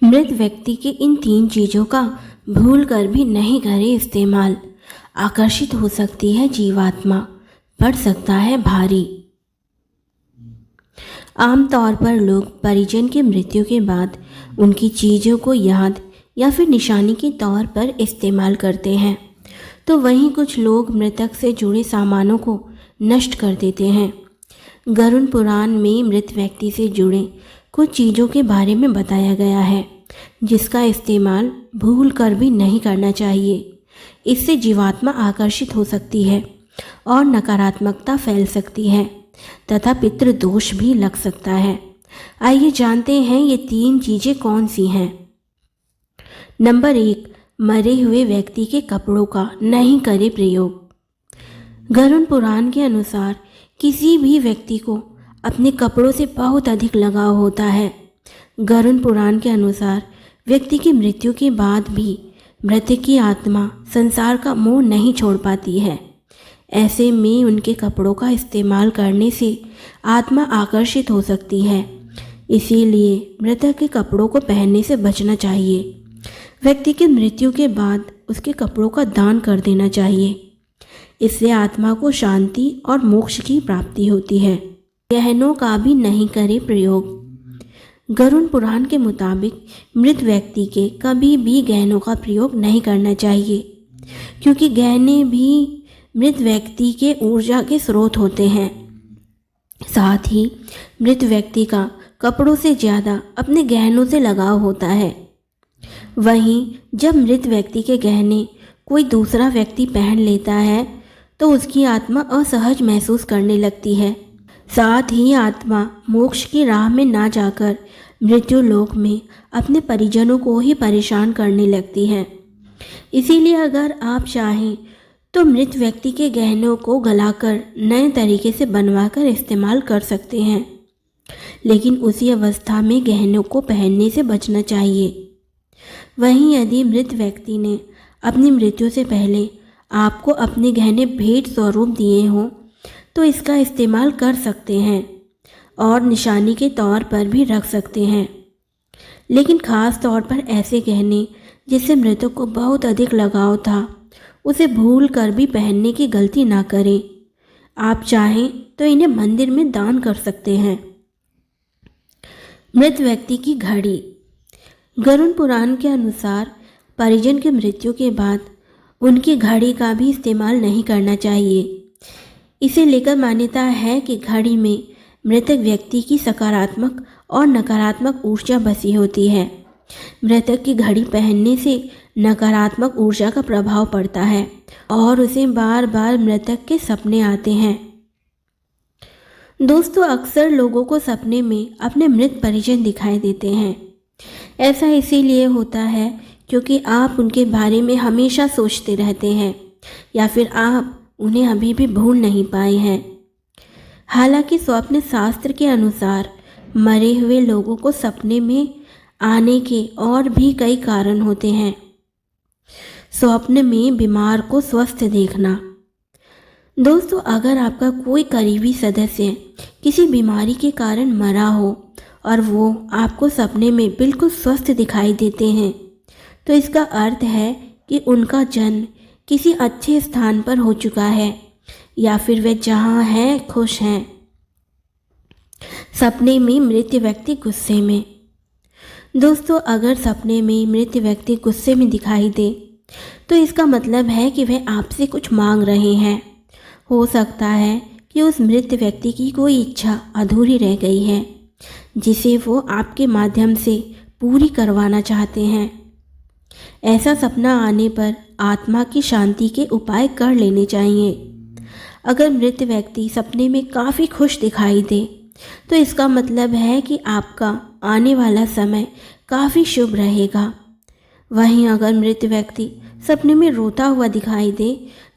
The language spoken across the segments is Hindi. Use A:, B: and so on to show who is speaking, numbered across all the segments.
A: मृत व्यक्ति के इन 3 चीज़ों का भूल कर भी नहीं करे इस्तेमाल। आकर्षित हो सकती है जीवात्मा, पड़ सकता है भारी। आमतौर पर लोग परिजन की मृत्यु के बाद उनकी चीज़ों को याद या फिर निशानी के तौर पर इस्तेमाल करते हैं, तो वहीं कुछ लोग मृतक से जुड़े सामानों को नष्ट कर देते हैं। गरुड़ पुराण में मृत व्यक्ति से जुड़े कुछ चीज़ों के बारे में बताया गया है, जिसका इस्तेमाल भूल कर भी नहीं करना चाहिए। इससे जीवात्मा आकर्षित हो सकती है और नकारात्मकता फैल सकती है तथा पितृदोष भी लग सकता है। आइए जानते हैं ये 3 चीज़ें कौन सी हैं। नंबर 1, मरे हुए व्यक्ति के कपड़ों का नहीं करे प्रयोग। गरुड़ पुराण के अनुसार किसी भी व्यक्ति को अपने कपड़ों से बहुत अधिक लगाव होता है। गरुड़ पुराण के अनुसार व्यक्ति की मृत्यु के बाद भी मृतक की आत्मा संसार का मोह नहीं छोड़ पाती है। ऐसे में उनके कपड़ों का इस्तेमाल करने से आत्मा आकर्षित हो सकती है। इसीलिए मृतक के कपड़ों को पहनने से बचना चाहिए। व्यक्ति की मृत्यु के बाद उसके कपड़ों का दान कर देना चाहिए। इससे आत्मा को शांति और मोक्ष की प्राप्ति होती है। गहनों का भी नहीं करे प्रयोग। गरुड़ पुराण के मुताबिक मृत व्यक्ति के कभी भी गहनों का प्रयोग नहीं करना चाहिए, क्योंकि गहने भी मृत व्यक्ति के ऊर्जा के स्रोत होते हैं। साथ ही मृत व्यक्ति का कपड़ों से ज़्यादा अपने गहनों से लगाव होता है। वहीं जब मृत व्यक्ति के गहने कोई दूसरा व्यक्ति पहन लेता है तो उसकी आत्मा असहज महसूस करने लगती है। साथ ही आत्मा मोक्ष की राह में ना जाकर मृत्यु लोक में अपने परिजनों को ही परेशान करने लगती है। इसीलिए अगर आप चाहें तो मृत व्यक्ति के गहनों को गलाकर नए तरीके से बनवाकर इस्तेमाल कर सकते हैं, लेकिन उसी अवस्था में गहनों को पहनने से बचना चाहिए। वहीं यदि मृत व्यक्ति ने अपनी मृत्यु से पहले आपको अपने गहने भेंट स्वरूप दिए हों तो इसका इस्तेमाल कर सकते हैं और निशानी के तौर पर भी रख सकते हैं। लेकिन ख़ास तौर पर ऐसे गहने जिससे मृतक को बहुत अधिक लगाव था, उसे भूल कर भी पहनने की गलती ना करें। आप चाहें तो इन्हें मंदिर में दान कर सकते हैं। मृत व्यक्ति की घड़ी। गरुड़ पुराण के अनुसार परिजन की मृत्यु के बाद उनकी घड़ी का भी इस्तेमाल नहीं करना चाहिए। इसे लेकर मान्यता है कि घड़ी में मृतक व्यक्ति की सकारात्मक और नकारात्मक ऊर्जा बसी होती है। मृतक की घड़ी पहनने से नकारात्मक ऊर्जा का प्रभाव पड़ता है और उसे बार बार मृतक के सपने आते हैं। दोस्तों, अक्सर लोगों को सपने में अपने मृत परिजन दिखाई देते हैं। ऐसा इसीलिए होता है क्योंकि आप उनके बारे में हमेशा सोचते रहते हैं या फिर आप उन्हें अभी भी भूल नहीं पाए हैं। हालांकि स्वप्न शास्त्र के अनुसार मरे हुए लोगों को सपने में आने के और भी कई कारण होते हैं। स्वप्न में बीमार को स्वस्थ देखना। दोस्तों, अगर आपका कोई करीबी सदस्य किसी बीमारी के कारण मरा हो और वो आपको सपने में बिल्कुल स्वस्थ दिखाई देते हैं, तो इसका अर्थ है कि उनका जन्म किसी अच्छे स्थान पर हो चुका है या फिर वे जहाँ हैं खुश हैं। सपने में मृत व्यक्ति गुस्से में। दोस्तों, अगर सपने में मृत व्यक्ति गुस्से में दिखाई दे तो इसका मतलब है कि वह आपसे कुछ मांग रहे हैं। हो सकता है कि उस मृत व्यक्ति की कोई इच्छा अधूरी रह गई है जिसे वो आपके माध्यम से पूरी करवाना चाहते हैं। ऐसा सपना आने पर आत्मा की शांति के उपाय कर लेने चाहिए। अगर मृत व्यक्ति सपने में काफ़ी खुश दिखाई दे तो इसका मतलब है कि आपका आने वाला समय काफ़ी शुभ रहेगा। वहीं अगर मृत व्यक्ति सपने में रोता हुआ दिखाई दे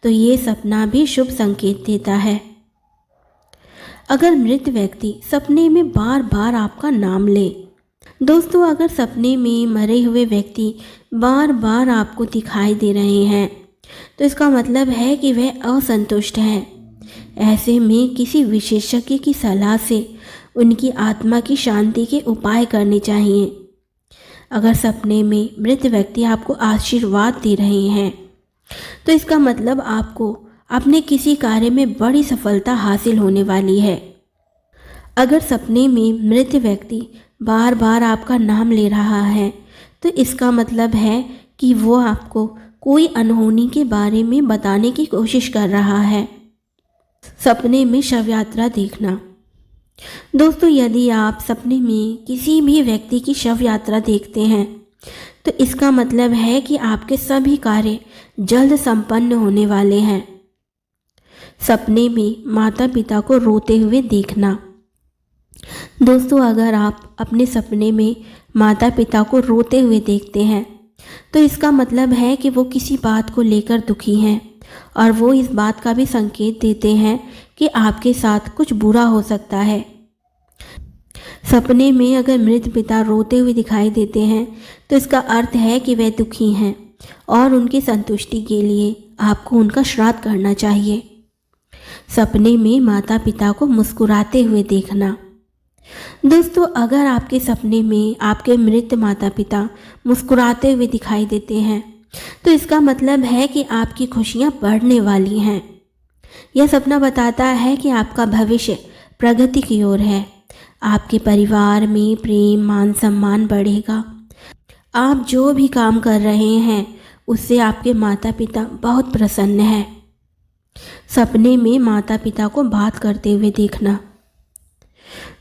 A: तो ये सपना भी शुभ संकेत देता है। अगर मृत व्यक्ति सपने में बार बार आपका नाम ले। दोस्तों, अगर सपने में मरे हुए व्यक्ति बार बार आपको दिखाई दे रहे हैं तो इसका मतलब है कि वह असंतुष्ट हैं। ऐसे में किसी विशेषज्ञ की सलाह से उनकी आत्मा की शांति के उपाय करने चाहिए। अगर सपने में मृत व्यक्ति आपको आशीर्वाद दे रहे हैं तो इसका मतलब आपको अपने किसी कार्य में बड़ी सफलता हासिल होने वाली है। अगर सपने में मृत व्यक्ति बार बार आपका नाम ले रहा है तो इसका मतलब है कि वो आपको कोई अनहोनी के बारे में बताने की कोशिश कर रहा है। सपने में शव यात्रा देखना। दोस्तों, यदि आप सपने में किसी भी व्यक्ति की शव यात्रा देखते हैं तो इसका मतलब है कि आपके सभी कार्य जल्द संपन्न होने वाले हैं। सपने में माता पिता को रोते हुए देखना। दोस्तों, अगर आप अपने सपने में माता पिता को रोते हुए देखते हैं तो इसका मतलब है कि वो किसी बात को लेकर दुखी हैं और वो इस बात का भी संकेत देते हैं कि आपके साथ कुछ बुरा हो सकता है। सपने में अगर मृत पिता रोते हुए दिखाई देते हैं तो इसका अर्थ है कि वे दुखी हैं और उनकी संतुष्टि के लिए आपको उनका श्राद्ध करना चाहिए। सपने में माता पिता को मुस्कुराते हुए देखना। दोस्तों, अगर आपके सपने में आपके मृत माता पिता मुस्कुराते हुए दिखाई देते हैं तो इसका मतलब है कि आपकी खुशियां बढ़ने वाली हैं। यह सपना बताता है कि आपका भविष्य प्रगति की ओर है। आपके परिवार में प्रेम मान सम्मान बढ़ेगा। आप जो भी काम कर रहे हैं उससे आपके माता पिता बहुत प्रसन्न हैं। सपने में माता पिता को बात करते हुए देखना।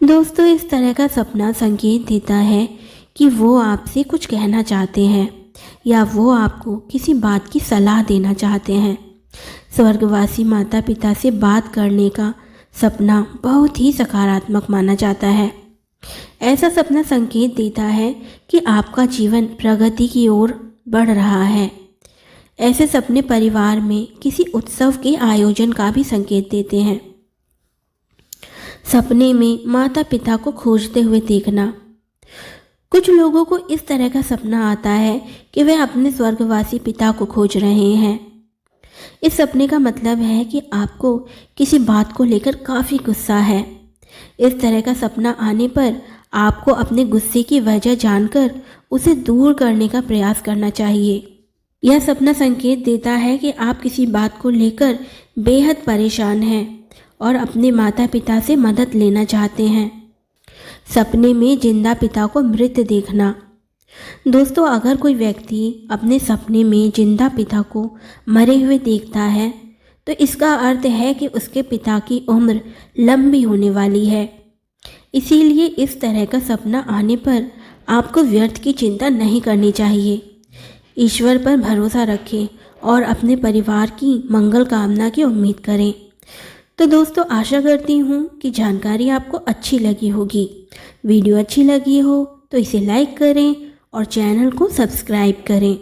A: दोस्तों, इस तरह का सपना संकेत देता है कि वो आपसे कुछ कहना चाहते हैं या वो आपको किसी बात की सलाह देना चाहते हैं। स्वर्गवासी माता पिता से बात करने का सपना बहुत ही सकारात्मक माना जाता है। ऐसा सपना संकेत देता है कि आपका जीवन प्रगति की ओर बढ़ रहा है। ऐसे सपने परिवार में किसी उत्सव के आयोजन का भी संकेत देते हैं। सपने में माता पिता को खोजते हुए देखना। कुछ लोगों को इस तरह का सपना आता है कि वे अपने स्वर्गवासी पिता को खोज रहे हैं। इस सपने का मतलब है कि आपको किसी बात को लेकर काफ़ी गुस्सा है। इस तरह का सपना आने पर आपको अपने गुस्से की वजह जानकर उसे दूर करने का प्रयास करना चाहिए। यह सपना संकेत देता है कि आप किसी बात को लेकर बेहद परेशान हैं और अपने माता पिता से मदद लेना चाहते हैं। सपने में जिंदा पिता को मृत देखना। दोस्तों, अगर कोई व्यक्ति अपने सपने में जिंदा पिता को मरे हुए देखता है तो इसका अर्थ है कि उसके पिता की उम्र लंबी होने वाली है। इसीलिए इस तरह का सपना आने पर आपको व्यर्थ की चिंता नहीं करनी चाहिए। ईश्वर पर भरोसा रखें और अपने परिवार की मंगल कामना की उम्मीद करें। तो दोस्तों, आशा करती हूँ कि जानकारी आपको अच्छी लगी होगी। वीडियो अच्छी लगी हो तो इसे लाइक करें और चैनल को सब्सक्राइब करें।